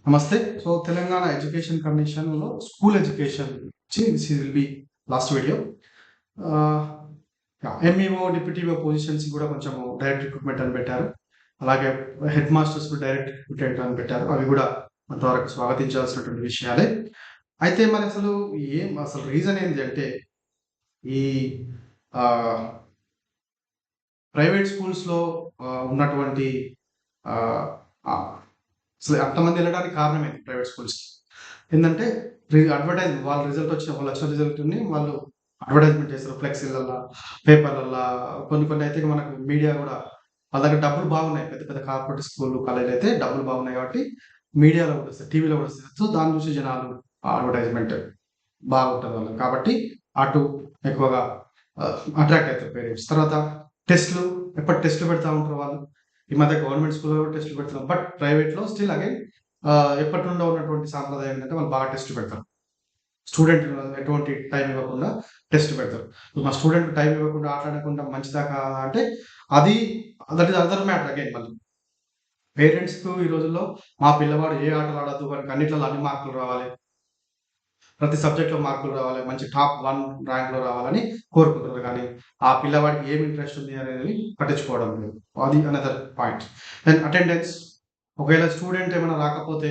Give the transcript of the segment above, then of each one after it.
నమస్తే. So, Telangana education కమిషన్‌లో school education this will be last video. Ah, MEO, deputy EO positions కూడా కొంచెం direct recruitment అని పెట్టారు. అలాగే హెడ్ మాస్టర్స్ డైరెక్ట్ రిక్రూట్‌మెంట్ అని పెట్టారు. అవి కూడా కొంతవరకు స్వాగతించాల్సినటువంటి విషయాలే. అయితే మరి అసలు రీజన్ ఏంది అంటే ఈ ఆహ్, ప్రైవేట్ స్కూల్స్‌లో ఉన్నటువంటి ఆహ్, ఆహ్, అసలు అంతమంది వెళ్ళడానికి కారణం ఏంటి ప్రైవేట్ స్కూల్స్‌కి? ఏందంటే వాళ్ళ వాళ్ళు వచ్చిన రిజల్ట్‌ని వాళ్ళు అడ్వర్టైజ్‌మెంట్ చేస్తారు. ఫ్లెక్సీలల్లా, పేపర్‌లల్లా కొన్ని కొన్ని అయితే మనకు మీడియా గూడా వాళ్ళ దగ్గర డబ్బులు బాగున్నాయి. పెద్ద పెద్ద కార్పొరేట్ స్కూల్‌లు, కాలేజ్‌లు అయితే డబ్బులు బాగున్నాయి కాబట్టి మీడియాలో గూడా వస్తాయి. టీవీలో గూడా వస్తాయి. సో, దాన్ని చూసి జనాలు అడ్వర్టైజ్‌మెంట్ బాగుంటది వాళ్ళకి. కాబట్టి అటు ఎక్కువగా అట్రాక్ట్ అయితారు పేరెంట్స్. తర్వాత టెస్ట్‌లు ఎప్పటి టెస్ట్‌లు పెడతా ఉంటారు వాళ్ళు. ఈ మధ్య గవర్నమెంట్ స్కూల్‌లో కూడా టెస్ట్‌లు పెడుతున్నారు. బట్ ప్రైవేట్‌లో స్టిల్ అగైన్ ఎప్పటి నుండో ఉన్నటువంటి సాంప్రదాయం ఏంటంటే వాళ్ళు బాగా టెస్ట్ పెడతారు. స్టూడెంట్ ఎటువంటి టైం ఇవ్వకుండా టెస్ట్ పెడతారు. మా స్టూడెంట్ టైం ఇవ్వకుండా ఆటలాడకుండా మంచిదా కాదా అంటే అది that is other matter again మళ్ళీ. పేరెంట్స్‌కు ఈ రోజుల్లో మా పిల్లవాడు ఏ ఆటలు ఆడొద్దు వానికి అన్నిట్లలో అన్ని మార్కులు రావాలి. ప్రతి సబ్జెక్ట్‌లో మార్కులు రావాలి. మంచి టాప్ 1 ర్యాంక్‌లో రావాలని కోరుకుంటున్నారు గానీ, ఆ పిల్లవాడికి ఏమి ఇంట్రెస్ట్ ఉంది అనేది పట్టించుకోవడం లేదు. అది అనదర్ పాయింట్. దెన్ అటెండెన్స్ ఒకవేళ స్టూడెంట్ ఏమైనా రాకపోతే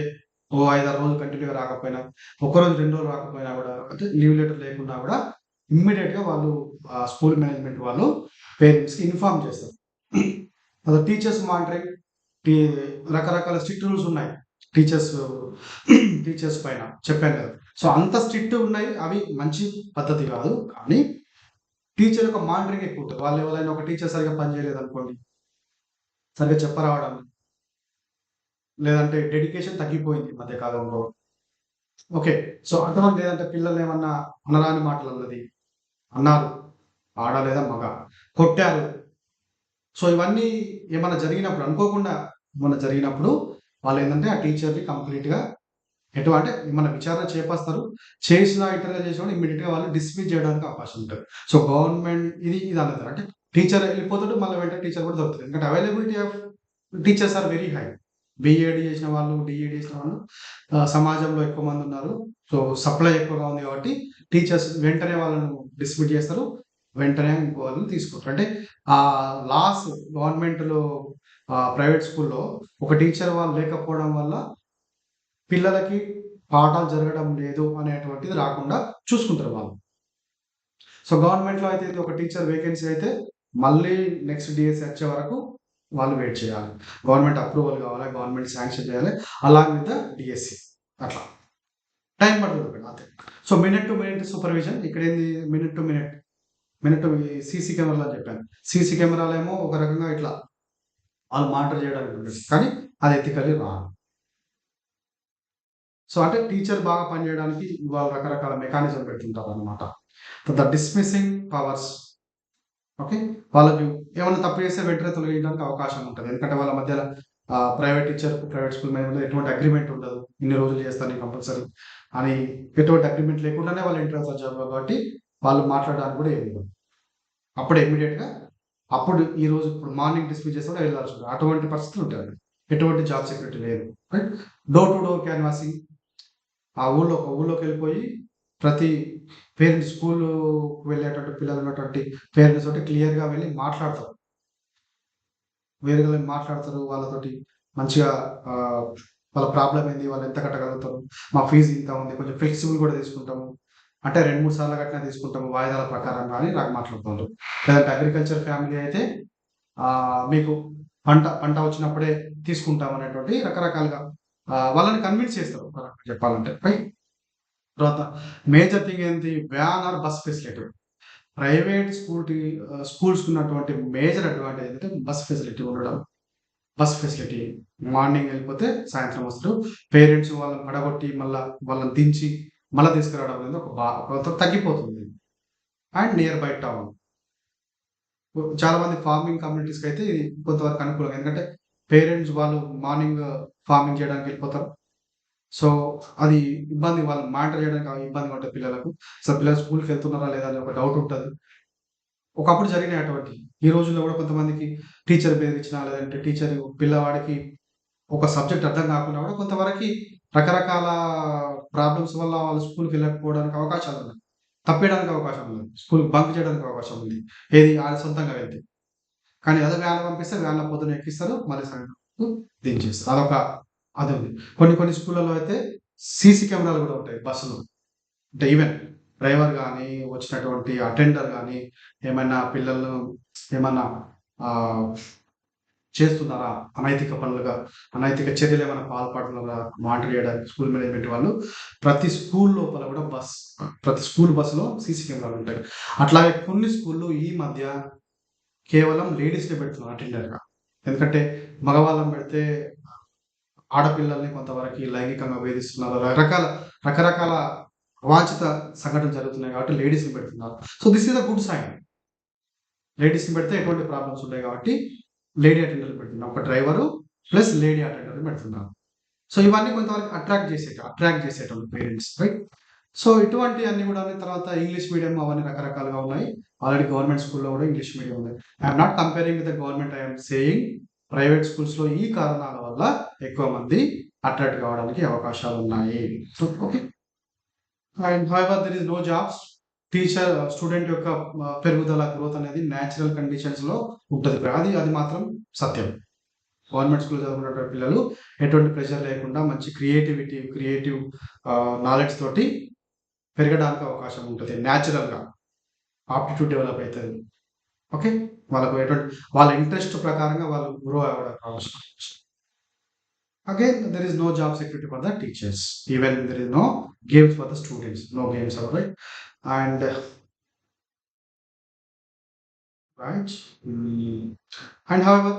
ఓ 5, 6 రోజులు కంటిన్యూ‌గా రాకపోయినా, ఒకరోజు 2 రోజులు రాకపోయినా గూడా అంటే లీవ్ లెటర్ లేకున్నా గూడా ఇమ్మీడియేట్‌గా వాళ్ళు స్కూల్ మేనేజ్‌మెంట్ వాళ్ళు పేరెంట్స్‌కి ఇన్ఫార్మ్ చేస్తారు. అదే టీచర్స్ మానిటరింగ్ టీ రకరకాల స్ట్రిక్ట్ రూల్స్ ఉన్నాయి. టీచర్స్ టీచర్స్ పైన చెప్పాను కదా! సో, అంత స్ట్రిక్ట్ ఉన్నాయి. అవి మంచి పద్ధతి కాదు. కానీ టీచర్ యొక్క మానిటరింగ్ ఎక్కువుంటది. వాళ్ళు ఎవరైనా ఒక టీచర్ సరిగ్గా పని చేయలేదనుకోండి, సరిగ్గా చెప్పరావడం, లేదంటే డెడికేషన్ తగ్గిపోయింది ఈ మధ్య కాలంలో. ఓకే. సో, అంతమంది లేదంటే పిల్లలేమన్నా అనరాని మాటలన్నది, అన్నారు. ఆడ లేదా మగ. కొట్టారు. సో, ఇవన్నీ ఏమన్నా జరిగినప్పుడు అనుకోకుండా ఏమన్నా జరిగినప్పుడు వాళ్ళేందంటే ఆ టీచర్‌ని కంప్లీట్‌గా అంటే మన విచారణ చేపస్తారు. చేసిన ఇంటర్వ్యూ చేసినప్పుడు ఇమ్మీడియేట్‌గా వాళ్ళు డిస్మిస్ చేయడానికి అవకాశం ఉంటది. సో, గవర్నమెంట్ ఇది అన్నది. అంటే టీచర్ ఎళ్ళిపోతాడు. మళ్ళీ వెంటనే టీచర్ కూడా దొరుకుతది. ఎందుకంటే availability of teachers are very high. BEd చేసిన వాళ్ళు, డీఎడ్ చేసిన వాళ్ళు సమాజంలో ఎక్కువ మందున్నారు. సో, సప్లై ఎక్కువగా ఉంది కాబట్టి టీచర్స్ వెంటనే వాళ్ళను డిస్మిస్ చేస్తారు. వెంటనే ఇంకో వాళ్ళని తీసుకుంటారు. అంటే లాస్ గవర్నమెంట్‌లో ప్రైవేట్ స్కూల్‌లో ఒక టీచర్ వాళ్ళు లేకపోవడం వల్ల పిల్లలకి పాఠాలు జరగడం లేదు అనేటువంటిది రాకుండా చూసుకుంటారు వాళ్ళు. సో, గవర్నమెంట్‌లో అయితే ఇది ఒక టీచర్ వేకెన్సీ అయితే మళ్ళీ నెక్స్ట్ డీఎస్సీ వచ్చే వరకు వాళ్ళు వెయిట్ చేయాలి. గవర్నమెంట్ అప్రూవల్ కావాలి. గవర్నమెంట్ శాంక్షన్ చేయాలి. అలాంగ్ విత్ ద డీఎస్సీ అట్లా. టైం పడుతుందక్కడ అంతే. So, minute to minute supervision ఇక్కడేంది minute to minute. Minute to CC కెమెరాలు అని చెప్పాను. సీసీ కెమెరాలేమో ఒక రకంగా ఇట్లా వాళ్ళు మానిటర్ చేయడానికి ఉంటుంది. కానీ అది ఎథికల్లీ రాంగ్. సో, అంటే టీచర్ బాగా పనిచేయడానికి వాళ్ళు రకరకాల మెకానిజం పెడుతుంటారనమాట. The dismissing powers okay. వాళ్ళకి ఏమన్నా తప్పు చేస్తే వెంటనే తొలగించడానికి అవకాశం ఉంటది. ఎందుకంటే వాళ్ళ మధ్యల ప్రైవేట్ టీచర్‌కు, ప్రైవేట్ స్కూల్ మేనేజ్‌మెంట్‌లో ఎటువంటి అగ్రీమెంట్ ఉండదు. ఇన్ని రోజులు చేస్తా నేను కంపల్సరీ అని ఎటువంటి అగ్రీమెంట్ లేకుండానే వాళ్ళు ఇంటర్వ్యూస్ జాబ్ కాబట్టి వాళ్ళు మాట్లాడడానికి కూడా ఏమి ఉండదు. అప్పుడే ఇమ్మీడియేట్‌గా ఇప్పుడు మార్నింగ్ డిస్మిస్ చేస్తే కూడా వెళ్ళాల్సింది. అటువంటి పరిస్థితులు ఉంటాయండి. ఎటువంటి జాబ్ సెక్యూరిటీ లేదు. Right. Door to door canvassing ఒక ఊర్లోకెళ్ళిపోయి ప్రతి స్కూలుకి వెళ్ళేటువంటి పిల్లలున్నటువంటి పేరెంట్స్ తోటి క్లియర్‌గా వెళ్లి మాట్లాడతారు. వేరేగా వెళ్లి మాట్లాడతారు. వాళ్ళతోటి మంచిగా ఆహ్, వాళ్ళ ప్రాబ్లమ్ ఏంది? వాళ్ళు ఎంత కట్టగలుగుతారు? మా ఫీజ్ ఇంత ఉంది. కొంచెం ఫ్లెక్సిబుల్ కూడా తీసుకుంటాము. అంటే 2, 3 సార్లు కట్టినా తీసుకుంటాము వాయిదాల ప్రకారంగా అని నాకు మాట్లాడుతుండ్రు. లేదంటే అగ్రికల్చర్ ఫ్యామిలీ అయితే మీకు పంట వచ్చినప్పుడే తీసుకుంటాం అనేటువంటి రకరకాలుగా వాళ్ళని కన్విన్స్ చేస్తారు. ఒక రకంగా చెప్పాలంటే. రైట్. తర్వాత మేజర్ థింగ్ ఏంటి? Van or bus facility. Private స్కూల్స్‌కి ఉన్నటువంటి మేజర్ అడ్వాంటేజ్ ఏంటంటే బస్ ఫెసిలిటీ ఉండడం. Bus facility. మార్నింగ్ ఎళ్ళిపోతే సాయంత్రం వస్తారు. పేరెంట్స్ వాళ్ళని పడగొట్టి వాళ్ళని దించి మళ్ళా తీసుకురావడం అనేది కొంత తగ్గిపోతుంది. And near by town. చాలా మంది ఫార్మింగ్ కమ్యూనిటీస్‌కైతే ఇది కొంతవరకు అనుకూలం. ఎందుకంటే పేరెంట్స్ వాళ్ళు మార్నింగ్ ఫార్మింగ్ చేయడానికి వెళ్ళిపోతారు. సో, అది వాళ్ళు మానిటర్ చేయడానికి ఇబ్బందిగా ఉంటది పిల్లలకు. సో, పిల్లలు స్కూల్‌కెళ్తున్నారా లేదా అని ఒక డౌట్ ఉంటది. ఒకప్పుడు జరిగినాయి అటువంటియి. ఈ రోజుల్లో గూడా కొంతమందికి టీచర్ బెదిరించినా, లేదంటే పిల్లవాడికి ఒక సబ్జెక్ట్ అర్థం కాకుండా కూడా కొంతవరకి రకరకాల ప్రాబ్లమ్స్ వల్ల వాళ్ళు స్కూల్‌కి వెళ్ళకపోవడానికి అవకాశాలున్నాయి. తప్పేయడానికి అవకాశం ఉంది. స్కూల్‌కి బంక్ చేయడానికి అవకాశం ఉంది. ఏది ఆళ్ళ సొంతంగా వెళ్తే. కానీ అదే వ్యాన్‌లో పంపిస్తే వ్యాన్‌లో పొద్దున్న ఎక్కిస్తారు. మళ్ళీ సాయంత్రం దించేస్తారు. అదుంది. కొన్ని కొన్ని స్కూళ్ళలో అయితే సీసీ కెమెరాలు గూడా ఉంటాయి బస్సులో. అంటే ఈవెన్ డ్రైవర్ గానీ, వచ్చినటువంటి అటెండర్ గానీ, ఏమైనా పిల్లలు ఏమన్నా ఆహ్, చేస్తున్నారా? అనైతిక చర్యలేమైనా పాల్పడుతున్నారా? మానిటర్ చేయడానికి స్కూల్ మేనేజ్‌మెంట్ వాళ్ళు ప్రతి స్కూల్ లోపల గూడా ప్రతి స్కూల్ బస్‌లో సీసీ కెమెరాలుంటాయి. అట్లాగే కొన్ని స్కూల్‌లు ఈ మధ్య కేవలం లేడీస్‌నే పెడుతున్నారు అటెండర్‌గా. ఎందుకంటే మగవాళ్ళని పెడితే ఆడపిల్లల్ని కొంతవరకి లైంగికంగా వేధిస్తున్నారు. రకరకాల అవాంఛిత సంఘటనలు జరుగుతున్నాయి కాబట్టి లేడీస్‌ని పెడుతున్నారు. So, this is a good sign. లేడీస్‌ని పెడితే ఎటువంటి ప్రాబ్లమ్స్ ఉండయి కాబట్టి లేడీ అటెండర్‌ని పెడుతున్నాం. ఒక డ్రైవరు ప్లస్ లేడీ అటెండర్‌ని పెడుతున్నాం. సో, ఇవన్నీ కొంతవరకు అట్రాక్ట్ చేసేటువంటి పేరెంట్స్ రైట్. సో, ఇటువంటియన్నీ గూడా తర్వాత ఇంగ్లీష్ మీడియం అవన్నీ రకరకాలుగా ఉన్నాయి. ఆల్రెడీ గవర్నమెంట్ స్కూల్‌లో గూడా ఇంగ్లీష్ మీడియం ఉంది. I am not comparing with the government. I am saying private స్కూల్స్‌లో ఈ కారణాల వల్ల ఎక్కువ మంది అట్రాక్ట్ కావడానికి అవకాశాలున్నాయి. So, okay. And however there is no jobs. Student యొక్క పెరుగుదల, గ్రోత్ అనేది నేచురల్ కండిషన్స్‌లో ఉంటది. అది మాత్రం సత్యం. గవర్నమెంట్ స్కూల్‌లో చదువుకున్నటువంటి పిల్లలు ఎటువంటి ప్రెషర్ లేకుండా మంచి క్రియేటివ్ నాలెడ్జ్ తోటి పెరగడానికి అవకాశం ఉంటది. నేచురల్‌గా ఆప్టిట్యూడ్ డెవలప్ అయితది. ఓకే. వాళ్ళ ఇంట్రెస్ట్ ప్రకారంగా వాళ్ళు గ్రో అవ్వడానికి అవసరం. Again, there is no job security for the teachers. Even there is no games for the students. No games are right. And right. And however,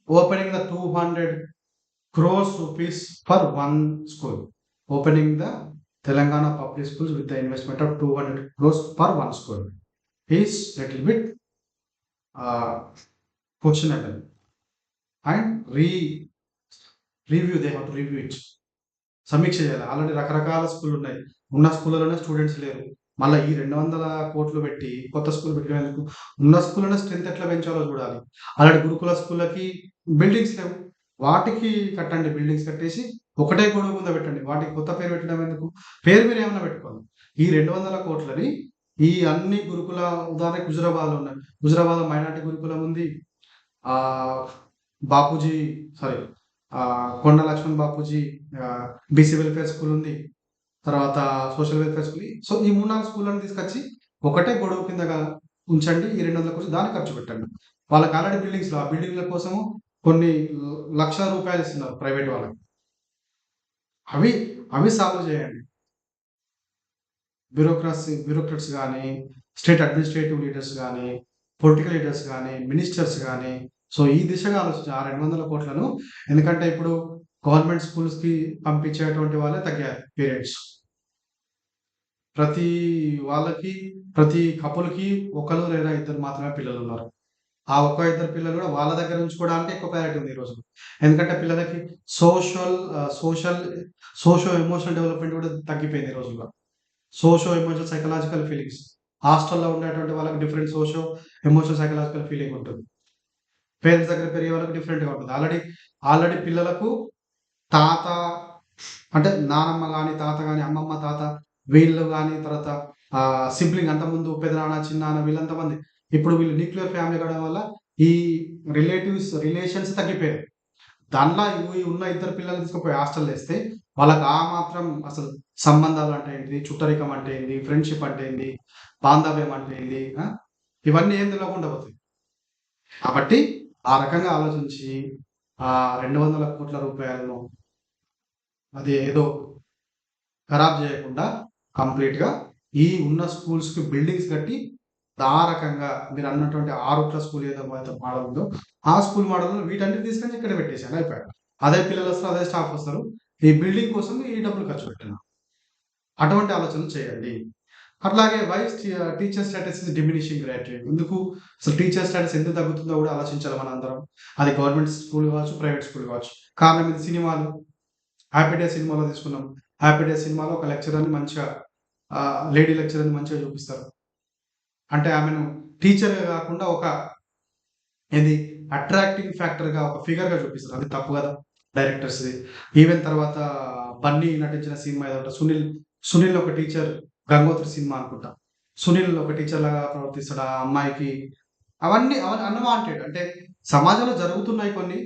opening the 200 crores rupees for one school. Opening the Telangana public schools with the investment of 200 crores for one school is little bit questionable. And review, they have to review it. సమీక్ష చేయాలి. Already రకరకాల స్కూళ్ళున్నాయి. ఉన్న స్కూళ్ళలోనే students లేరు. మళ్ళా ఈ 200,00,00,000 పెట్టి కొత్త school పెట్టినందుకు ఉన్న స్కూల్‌లోనే స్ట్రెంత్ ఎట్లా పెంచాలో చూడాలి. ఆల్రెడీ గురుకుల స్కూళ్ళకి బిల్డింగ్స్ లేవు. వాటికి కట్టండి. బిల్డింగ్స్ కట్టేసి ఒకటే గొడుగు కింద పెట్టండి. వాటికి కొత్త పేరు పెట్టడం ఎందుకు? పేరు మీరేమన్నా పెట్టుకోండి. ఈ 200,00,00,000ని ఈ అన్ని గురుకుల ఉదాహరణకి హుజురాబాద్‌లో ఉన్నాయి. హుజురాబాద్‌లో మైనారిటీ గురుకులం ఉంది. ఆహ్, Bapuji sorry Konda Laxman Bapuji BC welfare school ఉంది. తర్వాత సోషల్ వెల్ఫేర్ స్కూల్. సో, ఈ 3, 4 స్కూళ్ళని తీసుకొచ్చి ఒకటే గొడుగు కిందగా ఉంచండి. ఈ 200 కోసం దానికి ఖర్చు పెట్టండి. వాళ్ళకి ఆల్రెడీ బిల్డింగ్స్‌లో ఆ బిల్డింగ్‌ల కోసము కొన్ని లక్షల రూపాయలు ఇస్తున్నారు ప్రైవేట్ వాళ్ళకి. అవి అవి సాల్వ్ చేయండి. బ్యూరోక్రాట్స్ గానీ, స్టేట్ అడ్మినిస్ట్రేటివ్ లీడర్స్ గానీ, పొలిటికల్ లీడర్స్ గానీ, మినిస్టర్స్ గానీ, సో, ఈ దిశగా ఆలోచించాలి. ఆ 200,00,00,000 ఎందుకంటే ఇప్పుడు గవర్నమెంట్ స్కూల్స్‌కి పంపించేటువంటి వాళ్ళే తగ్గారు పేరెంట్స్. ప్రతి వాళ్ళకి, ప్రతి కపుల్‌కి ఒకళ్ళు లేదా ఇద్దరు మాత్రమే పిల్లలున్నారు. ఆ ఒక్క ఇద్దరు పిల్లలు కూడా వాళ్ళ దగ్గర ఉంచుకోవడానికే ఎక్కువ ప్రయారిటీ ఉంది ఈ రోజుల్లో. ఎందుకంటే పిల్లలకి social social socio emotional development కూడా తగ్గిపోయింది ఈ రోజుల్లో. Socio emotional psychological feelings. హాస్టల్‌లో ఉండేటువంటి వాళ్ళకి different socio emotional psychological feeling ఉంటుంది. పేరెంట్స్ దగ్గర పెరిగే వాళ్ళకి డిఫరెంట్‌గా ఉంటుంది. ఆల్రెడీ పిల్లలకు తాత అంటే నానమ్మ గాని, తాత గాని, అమ్మమ్మ, తాత వీళ్ళు గాని తర్వాత సిబ్లింగ్ అంతకుముందు పెదనాన్న, చిన్నాన్న వీళ్ళంతా మంది. ఇప్పుడు వీళ్ళు న్యూక్లియర్ ఫ్యామిలీ కావడం వల్ల ఈ రిలేషన్స్ తగ్గిపోయాయి. దాంట్లో ఈ ఉన్న ఇద్దరు పిల్లల్ని తీసుకుపోయి హాస్టల్‌లో ఏస్తే వాళ్ళకి ఆ మాత్రం అసలు సంబంధాలు అంటే ఏంటిది? చుట్టరికం అంటే ఏంది? ఫ్రెండ్‌షిప్ అంటే ఏంది? బాంధవ్యం అంటే ఏంది? ఇవన్నీ ఏం తెలవకుండా పోతాయి. కాబట్టి ఆ రకంగా ఆలోచించి ఆ 200,00,00,000 అది ఏదో ఖరాబ్ చేయకుండా కంప్లీట్‌గా ఈ ఉన్న స్కూల్స్‌కి బిల్డింగ్స్ కట్టి ఆ రకంగా మీరన్నటువంటి 6 స్కూల్ ఏదైతే మోడల్ ఉందో, ఆ స్కూల్ మోడల్‌లో వీటన్నిటిని తీసుకొని ఇక్కడే పెట్టేసేయండి అయిపాయే. అదే పిల్లలొస్తారు, అదే స్టాఫ్ వస్తారు. ఈ బిల్డింగ్ కోసం ఈ డబ్బులు ఖర్చు పెట్టండి. అటువంటి ఆలోచనలు చేయండి. అట్లాగే teacher status is diminishing graduate. ఎందుకు అసలు టీచర్ స్టేటస్ ఎందుకు తగ్గుతుందో కూడా ఆలోచించాలి మనందరం. అది గవర్నమెంట్ స్కూల్ కావచ్చు, ప్రైవేట్ స్కూల్ కావచ్చు. కారణం ఇది సినిమాలు. 'హ్యాపీ డేస్' సినిమాలో తీసుకున్నాం. 'హ్యాపీ డేస్' సినిమాలో ఒక లెక్చరర్‌ని మంచిగా లేడీ లెక్చరర్‌ని మంచిగా చూపిస్తారు. అంటే ఆమెను టీచర్‌గా కాకుండా ఒక ఏది అట్రాక్టింగ్ ఫ్యాక్టర్‌గా ఒక ఫిగర్‌గా చూపిస్తారు. అది తప్పు కదా! డైరెక్టర్స్‌ది. ఈవెన్ తర్వాత బన్నీ నటించిన సినిమా ఏదో ఒకటి 'సునీల్' ఒక టీచర్ 'గంగోత్రి' సినిమా అనుకుంటా. 'సునీల్' ఒక టీచర్‌లాగా ప్రవర్తిస్తాడు. ఆ అమ్మాయికి అవన్నీ అన్‌వాంటెడ్ అంటే సమాజంలో జరుగుతున్నాయి కొన్ని.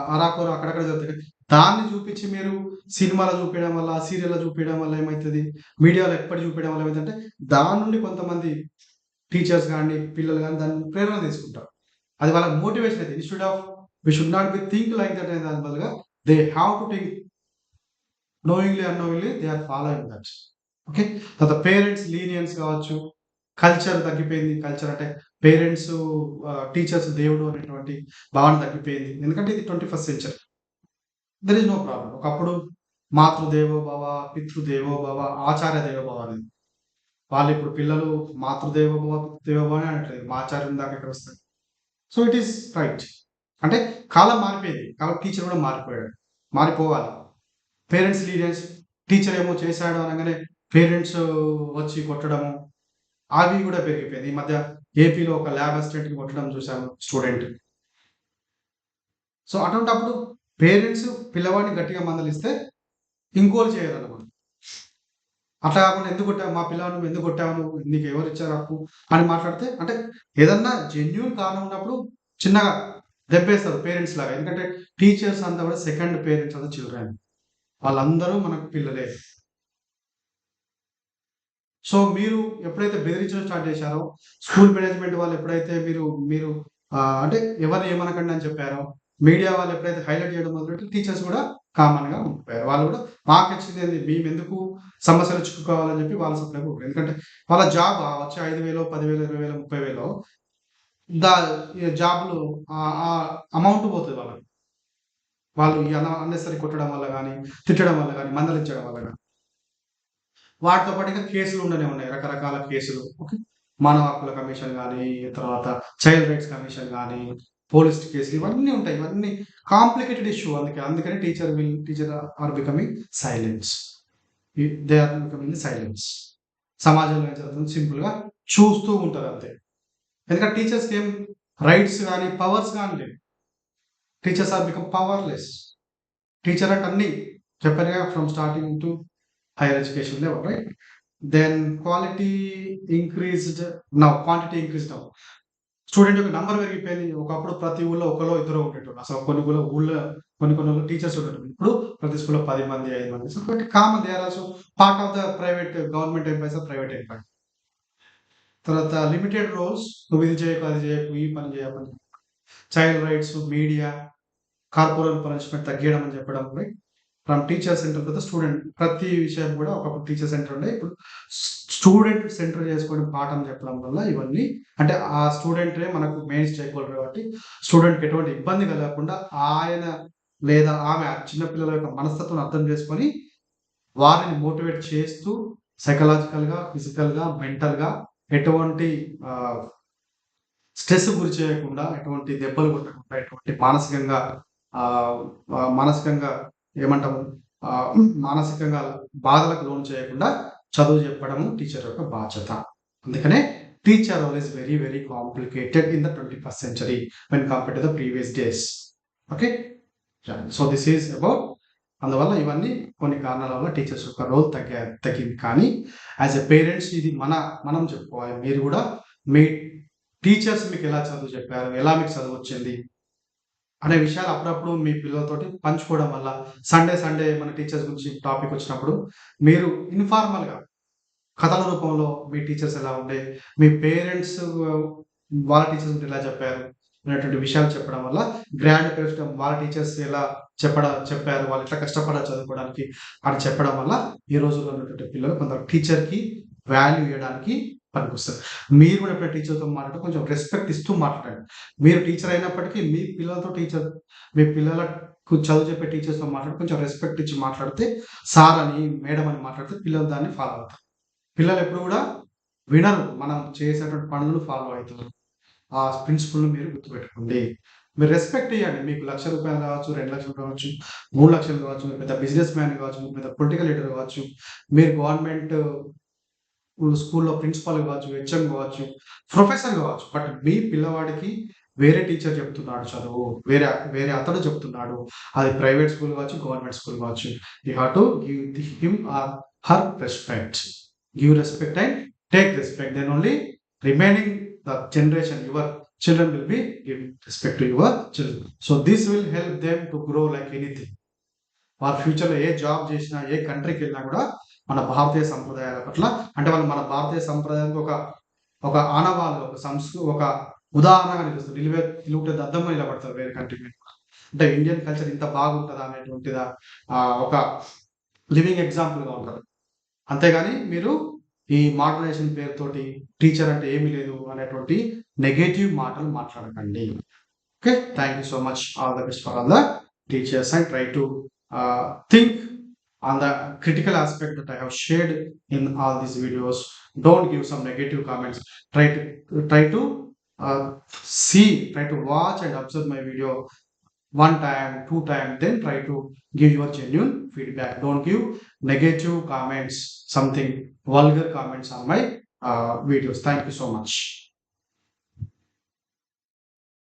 అరాకొర అక్కడక్కడ జరుగుతాయి. దాన్ని చూపించి మీరు సినిమాలో చూపియడం వల్ల, సీరియల్‌లో చూపియడం వల్ల ఏమైతది? మీడియాలో ఎప్పటి చూపియడం వల్ల ఏమైతదంటే దాని నుండి కొంతమంది టీచర్స్ గాని, పిల్లలు గాని దాన్ని ప్రేరణ తీసుకుంటారు. అది వాళ్ళకి మోటివేషన్ అయితది. We should not be think like that అనే దాని బదులుగా they have to think unknowingly they are following that. Okay. తర్వాత పేరెంట్స్ లీనియన్స్ కావచ్చు. కల్చర్ తగ్గిపోయింది. కల్చర్ అంటే పేరెంట్స్ టీచర్స్ దేవుడు అనేటువంటి భావన తగ్గిపోయింది. ఎందుకంటే ఇది 21st century. There is no problem. ఒకప్పుడు మాతృదేవో భవ, పితృదేవో భవ, ఆచార్య దేవో భవ అనేది. వాళ్ళిప్పుడు పిల్లలు మాతృదేవో భవ, పితృదేవో భవ అని అనట్లేదు. మా ఆచార్యుని దాకా ఎక్కడొస్తది. So, it is right. అంటే కాలం మారిపోయింది. కాబట్టి టీచర్ కూడా మారిపోయాడు. మారిపోవాలి. పేరెంట్స్ లీనియన్స్ టీచర్ ఏమో చేశాడు అనంగానే పేరెంట్స్ వచ్చి కొట్టడము, అవి కూడా పెరిగిపోయింది. ఈ మధ్య ఏపీలో ఒక ల్యాబ్ అసిస్టెంట్‌ని కొట్టడం చూసాము స్టూడెంట్. సో, అటువంటప్పుడు పేరెంట్స్ పిల్లవాడిని గట్టిగా మందలిస్తే ఇంకోళ్ళు చేయరన్నమాట. అట్లా కాకుండా ఎందుకు కొట్టావు? మా పిల్లాడిని నువ్వు ఎందుకు కొట్టావు నువ్వు? నీకెవరిచ్చారు హక్కు? అని మాట్లాడితే అంటే ఏదన్నా జెన్యూన్ కారణం ఉన్నప్పుడు చిన్నగా దెబ్బేస్తారు పేరెంట్స్ లాగా. ఎందుకంటే టీచర్స్ అంతా కూడా second parents of the children. వాళ్ళందరూ మనకు పిల్లలే. సో, మీరు ఎప్పుడైతే బెదిరించడం స్టార్ట్ చేశారో, స్కూల్ మేనేజ్‌మెంట్ వాళ్ళు ఎప్పుడైతే మీరు మీరు అంటే ఎవరిని ఏమనకండి అని చెప్పారో, మీడియా వాళ్ళు ఎప్పుడైతే హైలైట్ చేయడం మొదలుపెట్టారో టీచర్స్ కూడా కామన్‌గా ఉండిపోయారు. వాళ్ళు కూడా మాకొచ్చిందేంది మేమెందుకు సమస్యలో చిక్కుకోవాలని చెప్పి వాళ్ళు సప్లైగా ఊరుకున్నారు. ఎందుకంటే వాళ్ళ జాబ్ వచ్చే 5,000, 10,000, 20,000, 30,000 దా జాబ్‌లు ఆ అమౌంట్ పోతది వాళ్ళకి. వాళ్ళు ఈ అన్నెసెసరీ కొట్టడం వల్ల గాని, తిట్టడం వల్ల గాని, మందలించడం వల్ల గాని. వాటితో పాటు ఇంకా కేసులు ఉండనే ఉన్నాయి. రకరకాల కేసులు. ఓకే. మానవ హక్కుల కమిషన్ గాని, తర్వాత చైల్డ్ రైట్స్ కమిషన్ గాని, పోలీస్ కేసులు ఇవన్నీ ఉంటాయి. ఇవన్నీ కాంప్లికేటెడ్ ఇష్యూ అందుకని teacher are becoming silence. They are becoming silence. సమాజంలో ఏం జరుగుతుందో సింపుల్‌గా చూస్తూ ఉంటారు అంతే. ఎందుకంటే టీచర్స్‌కి ఏం రైట్స్ గాని, పవర్స్ గాని లేవు. Teachers are become powerless. Teacher అంటే అన్నీ చెప్పానుగా from starting to higher education level right? Then quality increased quantity increased now. Student యొక్క నంబర్ పెరిగిపోయింది. ఒకప్పుడు ప్రతి ఊళ్ళో ఒకలో ఇద్దరో ఉండేటోళ్ళు. అసలు కొన్ని ఊళ్ళో కొన్ని ఊళ్ళో టీచర్స్ ఉండేటోళ్ళు. ఇప్పుడు ప్రతి స్కూల్‌లో 10 మంది, 5 మంది. సో, కాబట్టి common they are also part of the government employees or private employee. తర్వాత లిమిటెడ్ రోల్స్ నువ్వు ఇది చేయకు, అది చేయకు, ఈ పని చేయి, ఆ పని చేయి. Child rights, media, corporal punishment తగ్గియడం అని చెప్పడం right. From teacher centre to the student. ప్రతి విషయం కూడా ఒకప్పుడు టీచర్ సెంటర్ ఉండే. ఇప్పుడు స్టూడెంట్ సెంటర్ చేసుకొని పాఠం చెప్పడం వల్ల ఇవన్నీ అంటే ఆ స్టూడెంటే మనకు మెయిన్ స్టేక్ హోల్డర్ కాబట్టి స్టూడెంట్‌కి ఎటువంటి ఇబ్బంది కలగకుండా ఆయన లేదా ఆమె ఆ చిన్న పిల్లల యొక్క మనస్తత్వాన్ని అర్థం చేసుకొని వారిని మోటివేట్ చేస్తూ సైకలాజికల్‌గా, ఫిజికల్‌గా, మెంటల్‌గా ఎటువంటి ఆహ్, స్ట్రెస్ గురి చేయకుండా, ఎటువంటి దెబ్బలు కొట్టకుండా, ఎటువంటి మానసికంగా ఆహ్, మానసికంగా ఏమంటాము? ఆహ్, మానసికంగా బాధలకు లోను చేయకుండా చదువు చెప్పడము టీచర్ యొక్క బాధ్యత. అందుకనే teacher role is very, very complicated in the 21st century when compared to the previous days. Okay. So, this is about అందువల్ల ఇవన్నీ కొన్ని కారణాల వల్ల టీచర్స్ యొక్క రోల్ తగ్గింది. కానీ యాస్ ఎ పేరెంట్స్ ఇది మనం చెప్పుకోవాలి. మీరు కూడా మీ టీచర్స్ మీకు ఎలా చదువు చెప్పారు? ఎలా మీకు చదువొచ్చింది? అనే విషయాలు అప్పుడప్పుడు మీ పిల్లలతోటి పంచుకోవడం వల్ల సండే మన టీచర్స్ గురించి టాపిక్ వచ్చినప్పుడు మీరు ఇన్ఫార్మల్‌గా కథల రూపంలో మీ టీచర్స్ ఎలా ఉండే, మీ పేరెంట్స్ వాళ్ళ టీచర్స్ గురించి ఎలా చెప్పారు అనేటువంటి విషయాలు చెప్పడం వల్ల గ్రాండ్ పేరెంట్స్ వాళ్ళ టీచర్స్ ఎలా చెప్పారు, వాళ్ళు ఎట్లా కష్టపడారు చదువుకోవడానికి అని చెప్పడం వల్ల ఈ రోజుల్లో ఉన్నటువంటి పిల్లలు కొంత టీచర్‌కి వాల్యూ ఇయ్యడానికి పనికొస్తది. మీరు కూడా ఎప్పుడైనా టీచర్‌తో మాట్లాడితే కొంచెం రెస్పెక్ట్ ఇస్తూ మాట్లాడండి. మీరు టీచర్ అయినప్పటికీ మీ పిల్లలకు చదువు చెప్పే టీచర్స్‌తో మాట్లాడి కొంచెం రెస్పెక్ట్ ఇచ్చి మాట్లాడితే సార్ అని, మేడం అని మాట్లాడితే పిల్లలు దాన్ని ఫాలో అవుతారు. పిల్లలు ఎప్పుడు కూడా వినరు. మనం చేసేటువంటి పనులను ఫాలో అయితారు. ఆ ప్రిన్సిపల్‌ని మీరు గుర్తుపెట్టుకోండి. మీరు రెస్పెక్ట్ ఇయ్యండి. మీకు రూ. 1,00,000 కావచ్చు, 2,00,000 కావచ్చు, 3,00,000 కావచ్చు, మీరు పెద్ద బిజినెస్ మ్యాన్ కావచ్చు, మీరు పెద్ద పొలిటికల్ లీడర్ కావచ్చు, మీరు గవర్నమెంట్ స్కూల్‌లో ప్రిన్సిపల్ కావచ్చు, హెచ్ఎం కావచ్చు, ప్రొఫెసర్ కావచ్చు. బట్ మీ పిల్లవాడికి వేరే టీచర్ చెప్తున్నాడు చదువు, వేరే వేరే అతడు చెప్తున్నాడు, అది ప్రైవేట్ స్కూల్ కావచ్చు, గవర్నమెంట్ స్కూల్ కావచ్చు, you have to give him or her respect. Give respect and take respect, then only remaining the generation your children will be giving respect to your children. So this will help them to grow like anything. వారు ఫ్యూచర్లో ఏ job చేసినా, ఏ కంట్రీకి వెళ్ళినా కూడా మన భారతీయ సంప్రదాయాల పట్ల, అంటే వాళ్ళు మన భారతీయ సంప్రదాయానికి ఒక ఒక ఆనవాళ్ళు, ఒక ఉదాహరణగా నిలుస్తుంది. నిలువుటే దద్దంగా నిలబడతారు వేరే కంట్రీ మీద. అంటే ఇండియన్ కల్చర్ ఇంత బాగుంటుందా అనేటువంటిదా ఒక లివింగ్ ఎగ్జాంపుల్గా ఉంటారు. అంతేగాని మీరు ఈ మోడర్నైజేషన్ పేరుతోటి టీచర్ అంటే ఏమీ లేదు అనేటువంటి నెగటివ్ మాటలు మాట్లాడకండి. Okay, thank you so much. All the best for all the teachers, and try to think on the critical aspect that I have shared in all these videos. Don't give some negative comments. Try to try to watch and observe my video one time, two time, then try to give your genuine feedback. Don't give negative comments, something vulgar comments on my videos. Thank you so much.